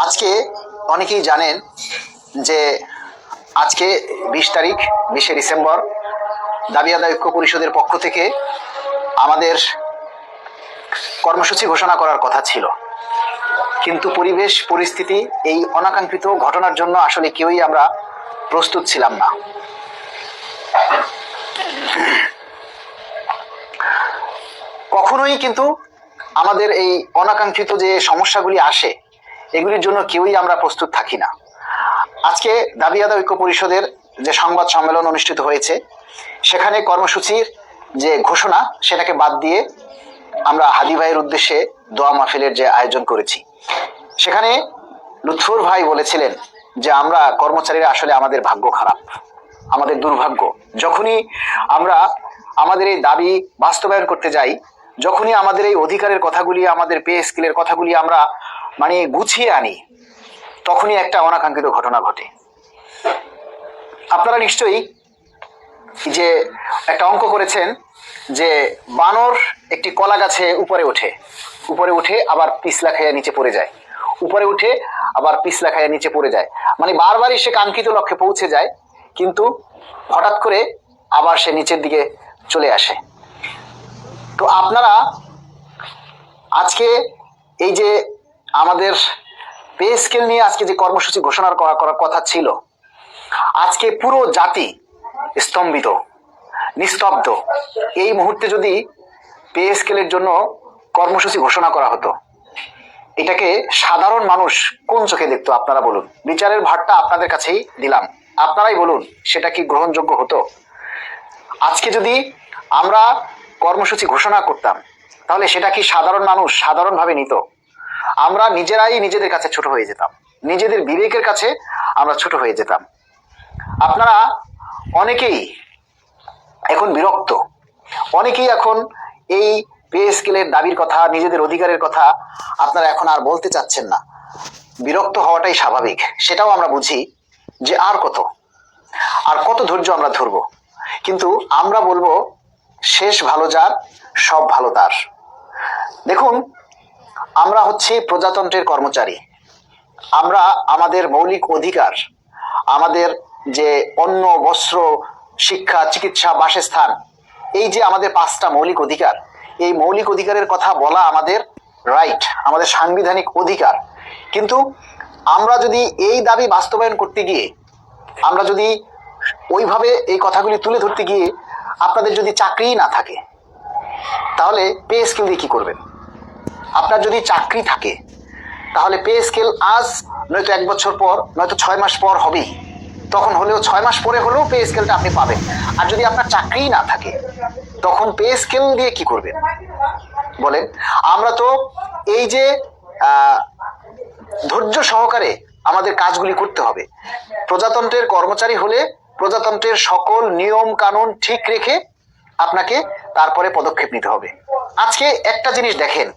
আজকে অনেকেই জানেন যে আজকে 20 তারিখ 20শে ডিসেম্বর দাবি আদায় ঐক্য পরিষদের পক্ষ থেকে আমাদের কর্মসূচি ঘোষণা করার কথা ছিল, কিন্তু পরিবেশ পরিস্থিতি এই অনাকাঙ্ক্ষিত ঘটনার জন্য আসলে কেউই আমরা প্রস্তুত ছিলাম না। কখনোই কিন্তু আমাদের এই অনাকাঙ্ক্ষিত যে সমস্যাগুলি আসে এগুলির জন্য কেউই আমরা প্রস্তুত থাকি না। আজকে দাবি আদায় ঐক্য পরিষদের যে সংবাদ সম্মেলন অনুষ্ঠিত হয়েছে সেখানে কর্মসূচির যে ঘোষণা সেটাকে বাদ দিয়ে আমরা হাদি ভাইয়ের উদ্দেশ্যে দোয়া মাহফিলের যে আয়োজন করেছি, সেখানে লুৎফর ভাই বলেছিলেন যে আমরা কর্মচারীরা আসলে আমাদের ভাগ্য খারাপ, আমাদের দুর্ভাগ্য। যখনই আমরা আমাদের এই দাবি বাস্তবায়ন করতে যাই, যখনই আমাদের এই অধিকারের কথাগুলি, আমাদের পে স্কেলের কথাগুলি আমরা গুছিয়ে আনি, তখনই একটা অনাকাঙ্ক্ষিত ঘটনা ঘটে। আপনারা নিশ্চয়ই যে একটা অঙ্ক করেছেন যে বানর একটি কলা গাছে উপরে উঠে আবার পিছলা খাইয়া নিচে পড়ে যায়, উপরে উঠে আবার পিছলা খাইয়া নিচে পড়ে যায়, বারবারই সে কাঙ্ক্ষিত লক্ষ্যে পৌঁছে যায়, কিন্তু হঠাৎ করে আবার সে নিচের দিকে চলে আসে। তো আপনারা আজকে এই যে আমাদের পে স্কেল নিয়ে আজকে যে কর্মসূচি ঘোষণা করার কথা ছিল, আজকে পুরো জাতি স্তম্ভিত, নিস্তব্ধ। এই মুহূর্তে যদি পে স্কেলের জন্য কর্মসূচি ঘোষণা করা হতো, এটাকে সাধারণ মানুষ কোন চোখে দেখতো? আপনারা বলুন। বিচারের ভারটা আপনাদের কাছেই দিলাম, আপনারাই বলুন সেটা কি গ্রহণযোগ্য হতো? আজকে যদি আমরা কর্মসূচি ঘোষণা করতাম তাহলে সেটা কি সাধারণ মানুষ সাধারণভাবে নিত? আমরা নিজেরাই নিজেদের কাছে ছোট হয়ে যেতাম, নিজেদের বিবেকের কাছে আমরা ছোট হয়ে যেতাম। আপনারা অনেকেই এখন বিরক্ত, অনেকেই এখন এই পে স্কেলের দাবির কথা, নিজেদের অধিকারের কথা আপনারা এখন আর বলতে চাচ্ছেন না। বিরক্ত হওয়াটাই স্বাভাবিক, সেটাও আমরা বুঝি যে আর কত ধৈর্য আমরা ধরবো। কিন্তু আমরা বলবো শেষ ভালো যার, সব ভালো তার। দেখুন, আমরা হচ্ছি প্রজাতন্ত্রের কর্মচারী। আমরা আমাদের মৌলিক অধিকার, আমাদের যে অন্ন, বস্ত্র, শিক্ষা, চিকিৎসা, বাসস্থান, এই যে আমাদের 5টা মৌলিক অধিকার, এই মৌলিক অধিকারের কথা বলা আমাদের রাইট, আমাদের সাংবিধানিক অধিকার। কিন্তু আমরা যদি এই দাবি বাস্তবায়ন করতে গিয়ে, আমরা যদি ওইভাবে এই কথাগুলি তুলে ধরতে গিয়ে আপনাদের যদি চাকরিই না থাকে, তাহলে পে স্কেল দিয়ে কি করবেন? আপনার যদি চাকরি থাকে তাহলে পে স্কেল আজ নয়তো 1 বছর পর, নয়তো 6 মাস পর হবেই, তখন হলেও 6 মাস পরে হলেও পে স্কেলটা আপনি পাবেন। আর যদি আপনার চাকরিই না থাকে তখন পে স্কেল দিয়ে কি করবেন বলেন? আমরা তো এই যে ধৈর্য সহকারে আমাদের কাজগুলি করতে হবে। প্রজাতন্ত্রের কর্মচারী হলে প্রজাতন্ত্রের সকল নিয়ম কানুন ঠিক রেখে আপনাকে তারপরে পদক্ষেপ নিতে হবে। আজকে একটা জিনিস দেখেন,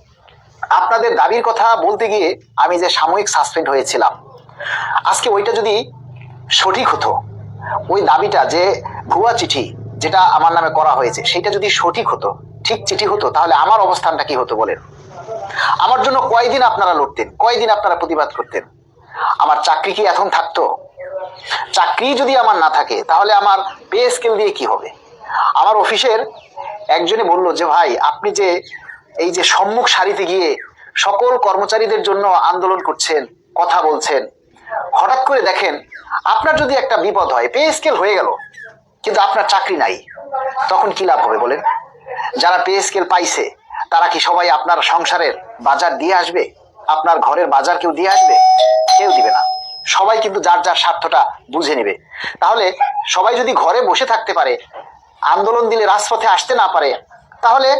আপনাদের দাবির কথা বলতে গিয়ে আমি যে সাময়িক সাসপেন্ড হয়েছিলাম, আজকে ওইটা যদি সঠিক হতো, ওই দাবিটা যে ভুয়া চিঠি যেটা আমার নামে করা হয়েছে সেটা যদি সঠিক হতো, ঠিক চিঠি হতো, তাহলে আমার অবস্থানটা কি হতো বলেন? আমার জন্য কয়দিন আপনারা লড়তেন, কয়দিন আপনারা প্রতিবাদ করতেন? আমার চাকরি কি এখন থাকতো? চাকরি যদি আমার না থাকে তাহলে আমার পে স্কেল দিয়ে কি হবে? আমার অফিসের একজনে বলল যে ভাই, আপনি যে এই যে সম্মুখ সারিতে গিয়ে সকল কর্মচারীদের জন্য আন্দোলন করছেন, কথা বলছেন, হঠাৎ করে দেখেন আপনার যদি একটা বিপদ হয়, পে স্কেল হয়ে গেল কিন্তু আপনার চাকরি নাই, তখন কি লাভ হবে বলেন? যারা পে স্কেল পাইছে তারা কি সবাই আপনার সংসারের বাজার দিয়ে আসবে? আপনার ঘরের বাজার কেউ দিয়ে আসবে? কেউ দিবে না। সবাই কিন্তু যার যার স্বার্থটা বুঝে নেবে। তাহলে সবাই যদি ঘরে বসে থাকতে পারে, আন্দোলন দিলে রাজপথে আসতে না পারে, তাহলে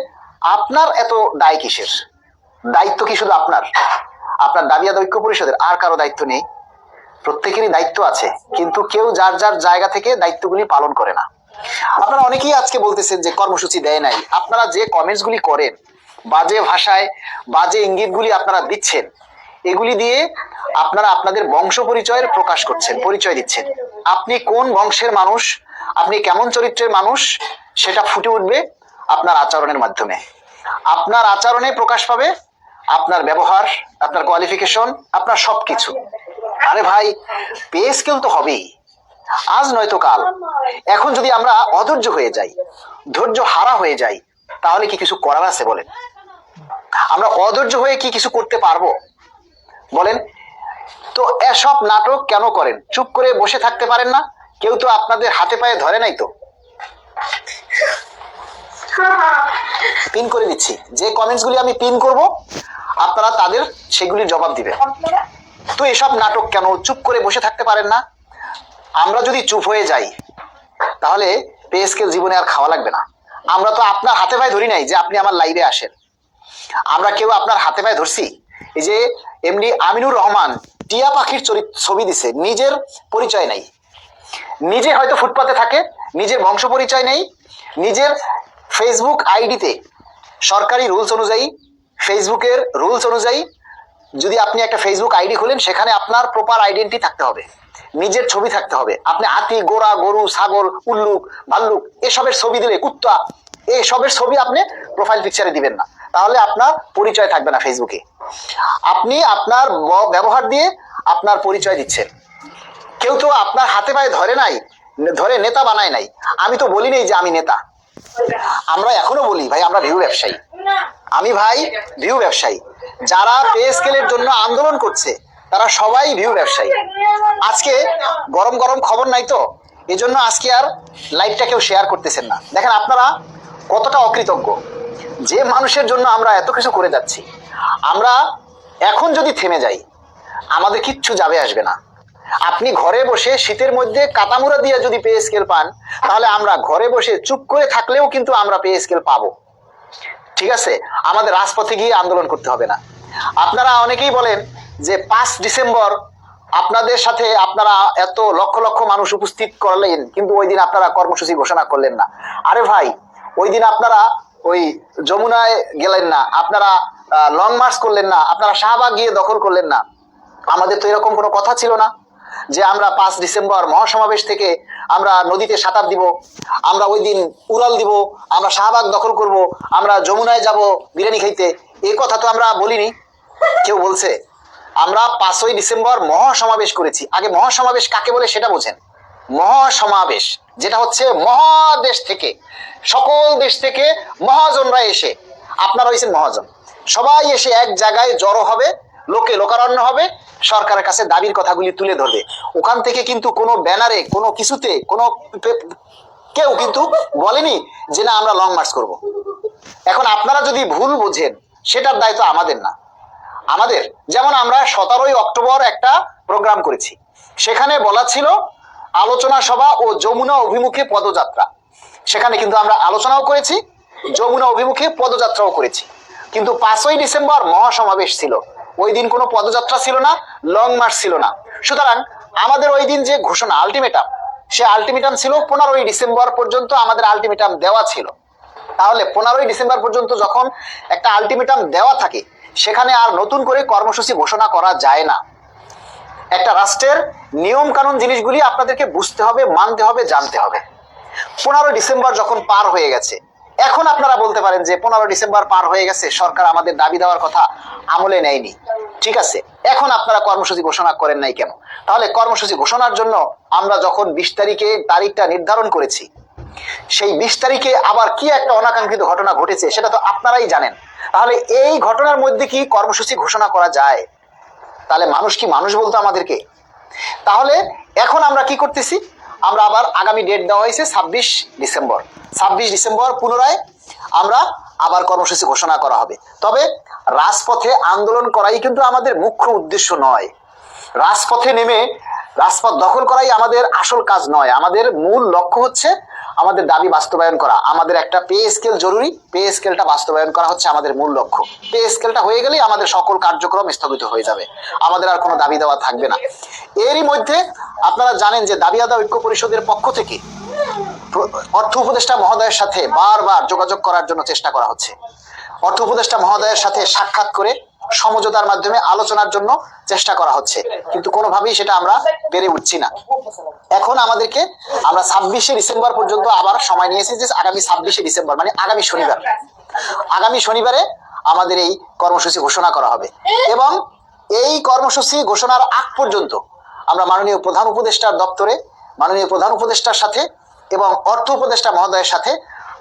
আপনার এত দায় কিসের? দায়িত্ব কি শুধু আপনার? আপনার দাবি আদায় ঐক্য পরিষদের আর কারো দায়িত্ব নেই? প্রত্যেকেরই দায়িত্ব আছে, কিন্তু কেউ যার যার জায়গা থেকে দায়িত্বগুলি পালন করে না। আপনারা অনেকেই আজকে বলতেছেন যে কর্মসূচি দেয় নাই। আপনারা যে কমেন্টস গুলি করেন, বাজে ভাষায় বাজে ইঙ্গিতগুলি আপনারা দিচ্ছেন, এগুলি দিয়ে আপনারা আপনাদের বংশ পরিচয়ের প্রকাশ করছেন, পরিচয় দিচ্ছেন। আপনি কোন বংশের মানুষ, আপনি কেমন চরিত্রের মানুষ, সেটা ফুটে উঠবে আপনার আচরণের মাধ্যমে। আপনার আচরণে প্রকাশ পাবে আপনার ব্যবহার, আপনার কোয়ালিফিকেশন, আপনার সবকিছু। আরে ভাই, পে স্কেল তো হবেই, আজ নয়তো কাল। এখন যদি আমরা অধৈর্য হয়ে যাই, ধৈর্য হারা হয়ে যাই, তাহলে কি কিছু করার আছে বলেন? আমরা অধৈর্য হয়ে কি কিছু করতে পারবো বলেন? তো এসব নাটক কেন করেন? চুপ করে বসে থাকতে পারেন না? কেউ তো আপনাদের হাতে পায়ে ধরে নাই তো। পিন করে দিচ্ছি, যে কমেন্টস গুলি আমি পিন করব আপনারা তাদের সেগুলির জবাব দিবেন। তো এসব নাটক কেন? চুপ করে বসে থাকতে পারেন না? আমরা যদি চুপ হয়ে যাই তাহলে পে স্কেল জীবনে আর খাওয়া লাগবে না। আমরা তো আপনার হাতে পায়ে ধরি নাই যে আপনি আমার লাইভে আসেন। আমরা কেউ আপনার হাতে পায়ে ধরছি? এই যে এমডি আমিনুর রহমান টিয়া পাখির ছবি দিছে, নিজের পরিচয় নাই, নিজে হয়তো ফুটপাতে থাকে, নিজের বংশ পরিচয় নেই, নিজের ফেসবুক আইডিতে সরকারি রুলস অনুযায়ী, ফেসবুকের রুলস অনুযায়ী যদি আপনি একটা ফেসবুক আইডি খোলেন সেখানে আপনার প্রপার আইডেন্টি থাকতে হবে, নিজের ছবি থাকতে হবে। আপনি হাতি, গোড়া, গরু, ছাগল, উল্লুক, ভাল্লুক এসবের ছবি দিলে, কুত্তা এসবের ছবি আপনি প্রোফাইল পিকচারে দিবেন না, তাহলে আপনার পরিচয় থাকবে না ফেসবুকে। আপনি আপনার ব্যবহার দিয়ে আপনার পরিচয় দিচ্ছেন। কেউ তো আপনার হাতে পায়ে ধরে নাই, ধরে নেতা বানায় নাই। আমি তো বলি নাই যে আমি নেতা। আমরা এখনো বলি ভাই আমরা ভিউ ব্যবসায়ী। আমি ভাই ভিউ ব্যবসায়ী। যারা পে স্কেলের জন্য আন্দোলন করছে তারা সবাই ভিউ ব্যবসায়ী। আজকে গরম গরম খবর নাই তো, এজন্য আজকে আর লাইভটা কেউ শেয়ার করতেছেন না। দেখেন আপনারা কতটা অকৃতজ্ঞ, যে মানুষের জন্য আমরা এত কিছু করে যাচ্ছি। আমরা এখন যদি থেমে যাই আমাদের কিচ্ছু যাবে আসবে না। আপনি ঘরে বসে শীতের মধ্যে কাতামুড়া দিয়ে যদি পে স্কেল পান, তাহলে আমরা ঘরে বসে চুপ করে থাকলেও কিন্তু আমরা পে স্কেল পাবো। ঠিক আছে, আমাদের রাজপথে গিয়ে আন্দোলন করতে হবে না। আপনারা অনেকেই বলেন যে 5 ডিসেম্বর আপনাদের সাথে আপনারা এত লক্ষ লক্ষ মানুষ উপস্থিত করলেন, কিন্তু ওই দিন আপনারা কর্মসূচি ঘোষণা করলেন না। আরে ভাই, ওই দিন আপনারা ওই যমুনায় গেলেন না, আপনারা লং মার্চ করলেন না, আপনারা শাহবাগ গিয়ে দখল করলেন না। আমাদের তো এরকম কোনো কথা ছিল না যে আমরা 5 ডিসেম্বর মহাসমাবেশ থেকে আমরা নদীতে সাঁতার দিব, আমরা ওই দিন উড়াল দিব, আমরা শাহবাগ দখল করব, আমরা যমুনায় যাব বিরিয়ানি খাইতে। এই কথা তো আমরা বলিনি। কেউ বলছে? আমরা 5ই ডিসেম্বর মহাসমাবেশ করেছি। আগে মহাসমাবেশ কাকে বলে সেটা বোঝেন। মহাসমাবেশ যেটা হচ্ছে মহাদেশ থেকে, সকল দেশ থেকে মহাজনরা এসে, আপনারা হয়েছেন মহাজন, সবাই এসে এক জায়গায় জড়ো হবে, লোকে লোকারণ্য হবে, সরকারের কাছে দাবির কথাগুলি তুলে ধরবে। ওখান থেকে কিন্তু কোনো ব্যানারে, কোনো কিছুতে, কোনো কেউ কিন্তু বলেনি যে না আমরা লং মার্চ করব। এখন আপনারা যদি ভুল বোঝেন সেটার দায়িত্ব আমাদের না। আমাদের যেমন আমরা 17ই অক্টোবর একটা প্রোগ্রাম করেছি, সেখানে বলা ছিল আলোচনা সভা ও যমুনা অভিমুখে পদযাত্রা। সেখানে কিন্তু আমরা আলোচনাও করেছি, যমুনা অভিমুখে পদযাত্রাও করেছি। কিন্তু 5ই ডিসেম্বর মহাসমাবেশ ছিল, ওই দিন কোনো পদযাত্রা ছিল না, লং মার্চ ছিল না। সুতরাং আমাদের ওই দিন যে ঘোষণা, আলটিমেটাম, সে আলটিমেটাম ছিল 15ই ডিসেম্বর পর্যন্ত আমাদের আলটিমেটাম দেওয়া ছিল। তাহলে 15ই ডিসেম্বর পর্যন্ত যখন একটা আলটিমেটাম দেওয়া থাকে, সেখানে আর নতুন করে কর্মসূচি ঘোষণা করা যায় না। একটা রাষ্ট্রের নিয়ম কানুন জিনিসগুলি আপনাদেরকে বুঝতে হবে, মানতে হবে, জানতে হবে। 15 ডিসেম্বর যখন পার হয়ে গেছে, এখন আপনারা বলতে পারেন যে 15 ডিসেম্বর পার হয়ে গেছে, সরকার আমাদের দাবি দেওয়ার কথা আমলে নেয়নি। ঠিক আছে, এখন আপনারা কর্মসূচি ঘোষণা করেন নাই কেন? তাহলে কর্মসূচি ঘোষণার জন্য আমরা যখন 20 তারিখে তারিখটা নির্ধারণ করেছি, সেই 20 তারিখে আবার কি একটা অনাকাঙ্ক্ষিত ঘটনা ঘটেছে সেটা তো আপনারাই জানেন। তাহলে এই ঘটনার মধ্যে কি কর্মসূচি ঘোষণা করা যায়? তাহলে মানুষ কি মানুষ বলতো আমাদেরকে? তাহলে এখন আমরা কি করতেছি? আমরা আবার আগামী ডেট দেওয়া হয়েছে 26 ডিসেম্বর। 26 ডিসেম্বর পুনরায় আমরা আবার কর্মসূচি ঘোষণা করা হবে। তবে রাজপথে আন্দোলন করাই কিন্তু আমাদের মুখ্য উদ্দেশ্য নয়। রাজপথে নেমে রাজপথ দখল করাই আমাদের আসল কাজ নয়। আমাদের মূল লক্ষ্য হচ্ছে আমাদের দাবি বাস্তবায়ন করা। আমাদের একটা পে স্কেল জরুরি, পে স্কেলটা বাস্তবায়ন করা হচ্ছে আমাদের মূল লক্ষ্য। পে স্কেলটা হয়ে গেলেই আমাদের সকল কার্যক্রম স্থগিত হয়ে যাবে, আমাদের আর কোনো দাবি দেওয়া থাকবে না। এরই মধ্যে আপনারা জানেন যে দাবি আদায় ঐক্য পরিষদের পক্ষ থেকে অর্থ উপদেষ্টা মহোদয়ের সাথে বারবার যোগাযোগ করার জন্য চেষ্টা করা হচ্ছে। অর্থ উপদেষ্টা মহোদয়ের সাথে সাক্ষাৎ করে সমঝোতার মাধ্যমে আলোচনার জন্য চেষ্টা করা হচ্ছে, কিন্তু কোনোভাবেই সেটা আমরা পেরে উঠছি না। এখন আমাদেরকে আমরা 26শে ডিসেম্বর পর্যন্ত আবার সময় নিয়েছি, যে আগামী 26শে ডিসেম্বর মানে আগামী শনিবার, আগামী শনিবারে আমাদের এই কর্মসূচি ঘোষণা করা হবে। এবং এই কর্মসূচি ঘোষণার আগ পর্যন্ত আমরা মাননীয় প্রধান উপদেষ্টার দপ্তরে, মাননীয় প্রধান উপদেষ্টার সাথে এবং অর্থ উপদেষ্টা মহোদয়ের সাথে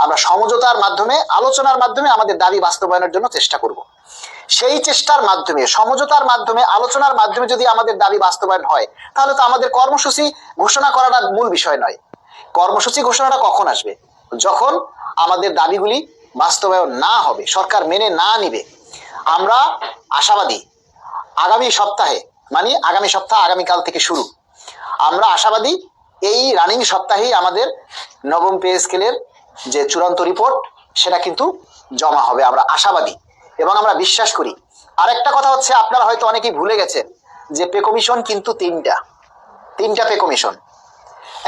আমরা সমঝোতার মাধ্যমে, আলোচনার মাধ্যমে আমাদের দাবি বাস্তবায়নের জন্য চেষ্টা করব। সেই চেষ্টার মাধ্যমে, সমঝোতার মাধ্যমে, আলোচনার মাধ্যমে যদি আমাদের দাবি বাস্তবায়ন হয়, তাহলে তো আমাদের কর্মসূচি ঘোষণা করাটা মূল বিষয় নয়। কর্মসূচি ঘোষণাটা কখন আসবে? যখন আমাদের দাবিগুলি বাস্তবায়ন না হবে, সরকার মেনে না নিবে। আমরা আশাবাদী আগামী সপ্তাহে, মানে আগামী সপ্তাহ আগামীকাল থেকে শুরু, আমরা আশাবাদী এই রানিং সপ্তাহেই আমাদের নবম পে স্কেলের যে চূড়ান্ত রিপোর্ট সেটা কিন্তু জমা হবে, আমরা আশাবাদী এবং আমরা বিশ্বাস করি। আরেকটা কথা হচ্ছে, আপনারা হয়তো অনেকেই ভুলে গেছেন যে পে কমিশন কিন্তু তিনটা পে কমিশন।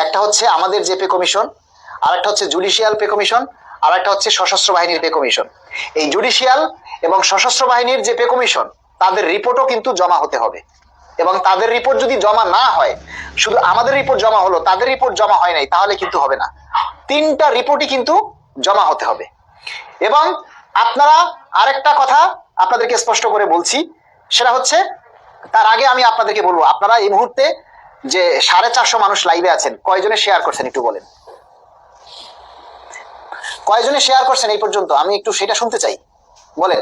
একটা হচ্ছে আমাদের যে পে কমিশন, আরেকটা হচ্ছে জুডিশিয়াল পে কমিশন, আর একটা হচ্ছে সশস্ত্র বাহিনীর পে কমিশন। এই জুডিশিয়াল এবং সশস্ত্র বাহিনীর যে পে কমিশন, তাদের রিপোর্টও কিন্তু জমা হতে হবে। এবং তাদের রিপোর্ট যদি জমা না হয়, শুধু আমাদের রিপোর্ট জমা হলো, তাদের রিপোর্ট জমা হয় নাই, তাহলে কিন্তু হবে না। তিনটা রিপোর্টই কিন্তু জমা হতে হবে। এবং আপনারা, আরেকটা কথা আপনাদেরকে স্পষ্ট করে বলছি, সেটা হচ্ছে, তার আগে আমি আপনাদেরকে বলবো, আপনারা এই মুহূর্তে যে 450 মানুষ লাইভে আছেন, কয়জনে শেয়ার করছেন একটু বলেন? কয়জনে শেয়ার করছেন এই পর্যন্ত? আমি একটু সেটা শুনতে চাই, বলেন।